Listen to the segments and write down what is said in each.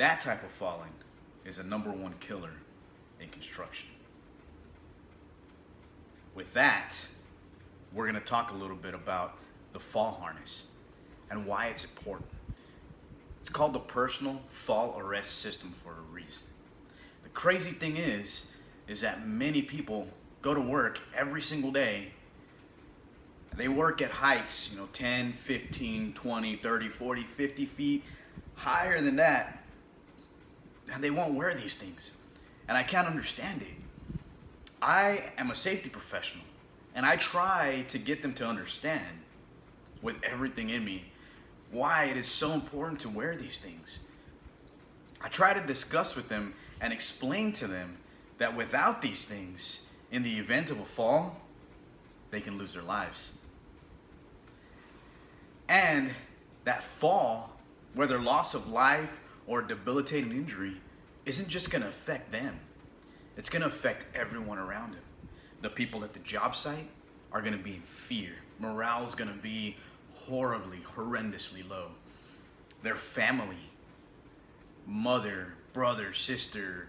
That type of falling is a #1 killer in construction. With that, we're going to talk a little bit about the fall harness and why it's important. It's called the personal fall arrest system for a reason. The crazy thing is that many people go to work every single day. They work at heights, 10, 15, 20, 30, 40, 50 feet, higher than that, and they won't wear these things. And I can't understand it. I am a safety professional, and I try to get them to understand with everything in me why it is so important to wear these things. I try to discuss with them and explain to them that without these things, in the event of a fall, they can lose their lives. And that fall, whether loss of life or debilitating injury, isn't just going to affect them. It's going to affect everyone around them. The people at the job site are going to be in fear. Morale is going to be horrendously low. Their family, mother, brother, sister,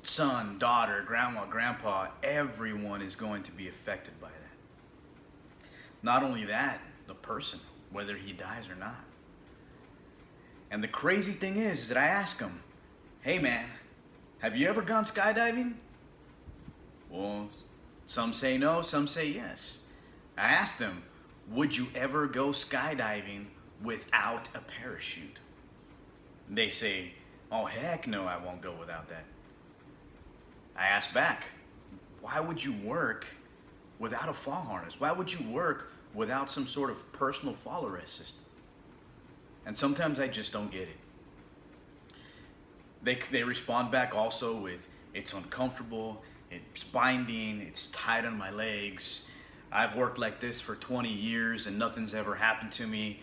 son, daughter, grandma, grandpa, everyone is going to be affected by that. Not only that, the person, whether he dies or not. And the crazy thing is that I ask him, hey man, have you ever gone skydiving? Well, some say no, some say yes. I asked them, would you ever go skydiving without a parachute? They say, oh heck no, I won't go without that. I asked back, why would you work without a fall harness? Why would you work without some sort of personal fall arrest system? And sometimes I just don't get it. They respond back also with, it's uncomfortable, it's binding, it's tight on my legs. I've worked like this for 20 years and nothing's ever happened to me.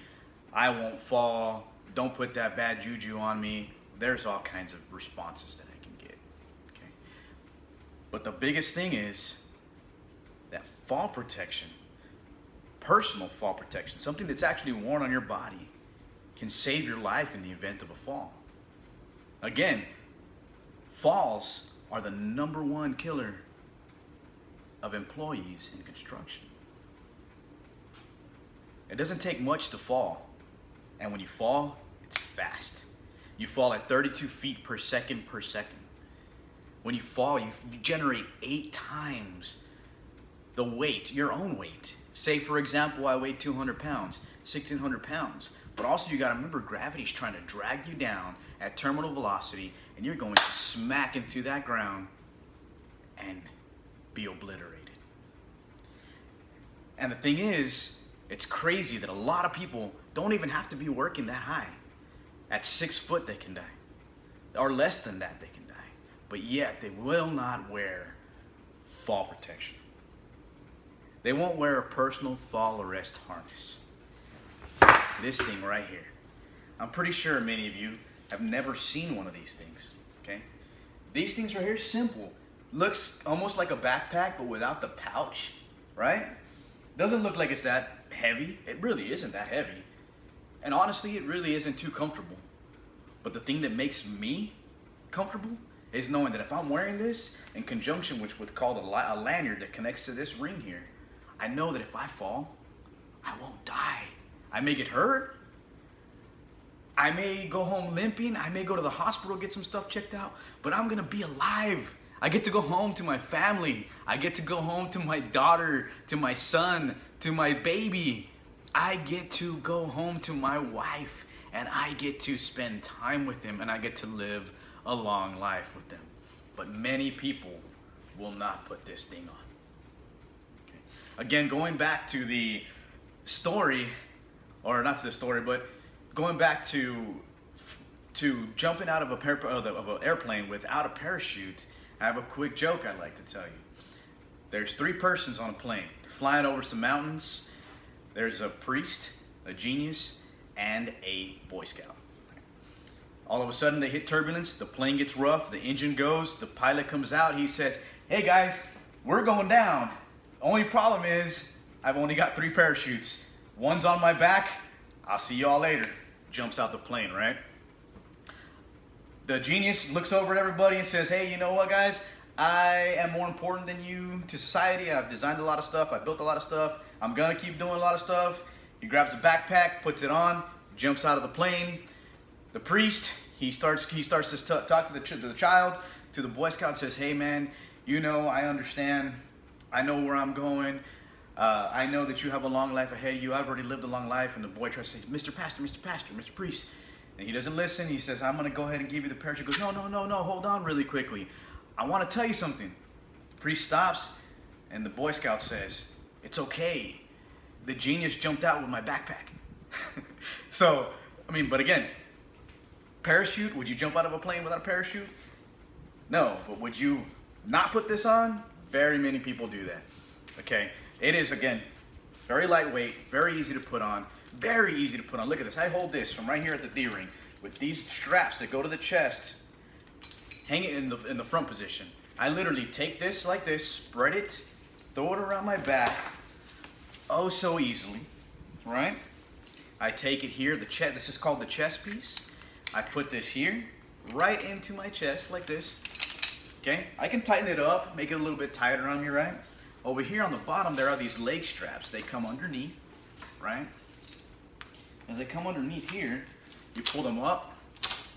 I won't fall. Don't put that bad juju on me. There's all kinds of responses that I can get. Okay? But the biggest thing is that fall protection, personal fall protection, something that's actually worn on your body, can save your life in the event of a fall. Again, falls are the #1 killer of employees in construction. It doesn't take much to fall, and when you fall, it's fast. You fall at 32 feet per second. When you fall, you generate 8 times the weight, your own weight. Say for example, I weigh 200 pounds, 1,600 pounds. But also you gotta remember, gravity's trying to drag you down at terminal velocity, and you're going to smack into that ground and be obliterated. And the thing is, it's crazy that a lot of people don't even have to be working that high. At 6 foot they can die, or less than that they can die. But yet they will not wear fall protection. They won't wear a personal fall arrest harness. This thing right here. I'm pretty sure many of you have never seen one of these things, okay? These things right here, simple. Looks almost like a backpack, but without the pouch, right? Doesn't look like it's that heavy. It really isn't that heavy. And honestly, it really isn't too comfortable. But the thing that makes me comfortable is knowing that if I'm wearing this in conjunction with what's called a lanyard that connects to this ring here, I know that if I fall, I won't die. I may get hurt. I may go home limping. I may go to the hospital, get some stuff checked out, but I'm gonna be alive. I get to go home to my family. I get to go home to my daughter, to my son, to my baby. I get to go home to my wife, and I get to spend time with them, and I get to live a long life with them. But many people will not put this thing on. Okay. Again, going back to the story, or not to the story, but going back to jumping out of an airplane without a parachute, I have a quick joke I'd like to tell you. There's 3 persons on a plane flying over some mountains. There's a priest, a genius, and a Boy Scout. All of a sudden they hit turbulence, the plane gets rough, the engine goes, the pilot comes out, he says, hey guys, we're going down. Only problem is I've only got 3 parachutes. One's on my back, I'll see y'all later. Jumps out the plane, right? The genius looks over at everybody and says, hey, you know what, guys? I am more important than you to society. I've designed a lot of stuff. I've built a lot of stuff. I'm gonna keep doing a lot of stuff. He grabs a backpack, puts it on, jumps out of the plane. The priest, he starts to talk to the child, to the Boy Scout, and says, hey man, you know, I understand. I know where I'm going. I know that you have a long life ahead of you. I've already lived a long life. And the boy tries to say, Mr. Pastor, Mr. Pastor, Mr. Priest. And he doesn't listen. He says, I'm going to go ahead and give you the parachute. He goes, no, hold on really quickly. I want to tell you something. The priest stops, and the Boy Scout says, it's okay. The genius jumped out with my backpack. So, I mean, but again, parachute, would you jump out of a plane without a parachute? No, but would you not put this on? Very many people do that. Okay, it is, again, very lightweight, very easy to put on, very easy to put on. Look at this. I hold this from right here at the D ring with these straps that go to the chest, hang it in the front position. I literally take this like this, spread it, throw it around my back, oh so easily, right? I take it here, the chest, this is called the chest piece. I put this here, right into my chest like this. Okay, I can tighten it up, make it a little bit tighter on me, right? Over here on the bottom, there are these leg straps. They come underneath, right? As they come underneath here, you pull them up,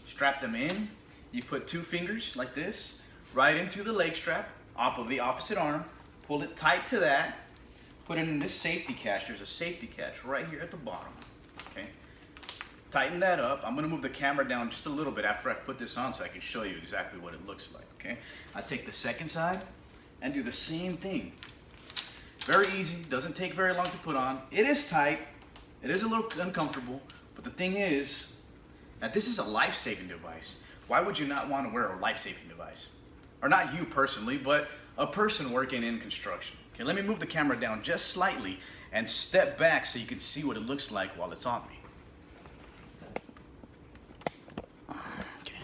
strap them in. You put 2 fingers like this, right into the leg strap, off of the opposite arm, pull it tight to that, put it in this safety catch. There's a safety catch right here at the bottom, okay? Tighten that up. I'm gonna move the camera down just a little bit after I put this on so I can show you exactly what it looks like, okay? I take the second side and do the same thing. Very easy, doesn't take very long to put on. It is tight, it is a little uncomfortable, but the thing is that this is a life-saving device. Why would you not want to wear a life-saving device? Or not you personally, but a person working in construction. Okay, let me move the camera down just slightly and step back so you can see what it looks like while it's on me. Okay.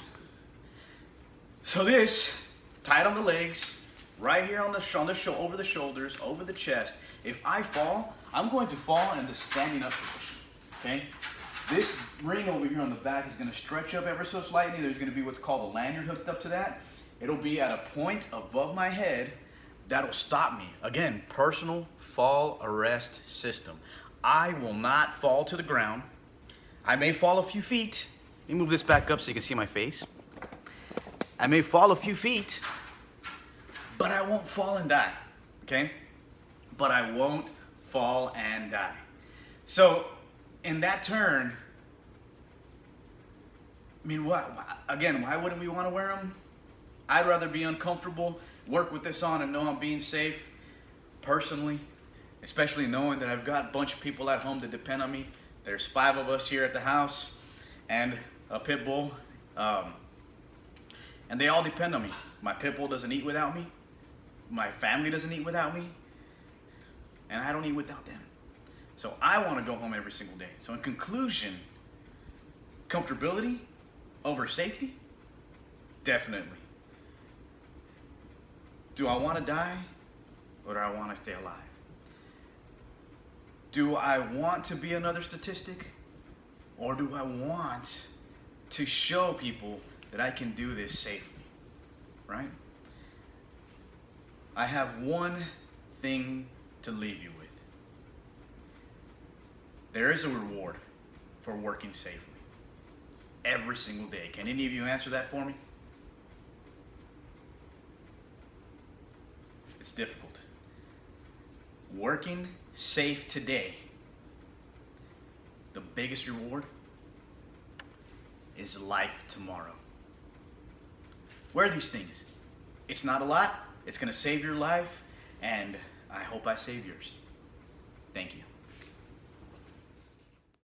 So this, tied on the legs, right here on the over the shoulders, over the chest. If I fall, I'm going to fall in the standing up position, okay? This ring over here on the back is going to stretch up ever so slightly. There's going to be what's called a lanyard hooked up to that. It'll be at a point above my head that'll stop me. Again, personal fall arrest system. I will not fall to the ground. I may fall a few feet. Let me move this back up so you can see my face. I may fall a few feet, but I won't fall and die, okay? But I won't fall and die. So, in that turn, I mean, why wouldn't we want to wear them? I'd rather be uncomfortable, work with this on and know I'm being safe personally, especially knowing that I've got a bunch of people at home that depend on me. There's 5 of us here at the house and a pit bull, and they all depend on me. My pit bull doesn't eat without me. My family doesn't eat without me, and I don't eat without them. So I want to go home every single day. So in conclusion, comfortability over safety? Definitely. Do I want to die or do I want to stay alive? Do I want to be another statistic or do I want to show people that I can do this safely, right? I have one thing to leave you with. There is a reward for working safely every single day. Can any of you answer that for me? It's difficult. Working safe today, the biggest reward is life tomorrow. Wear these things. It's not a lot. It's going to save your life, and I hope I save yours. Thank you.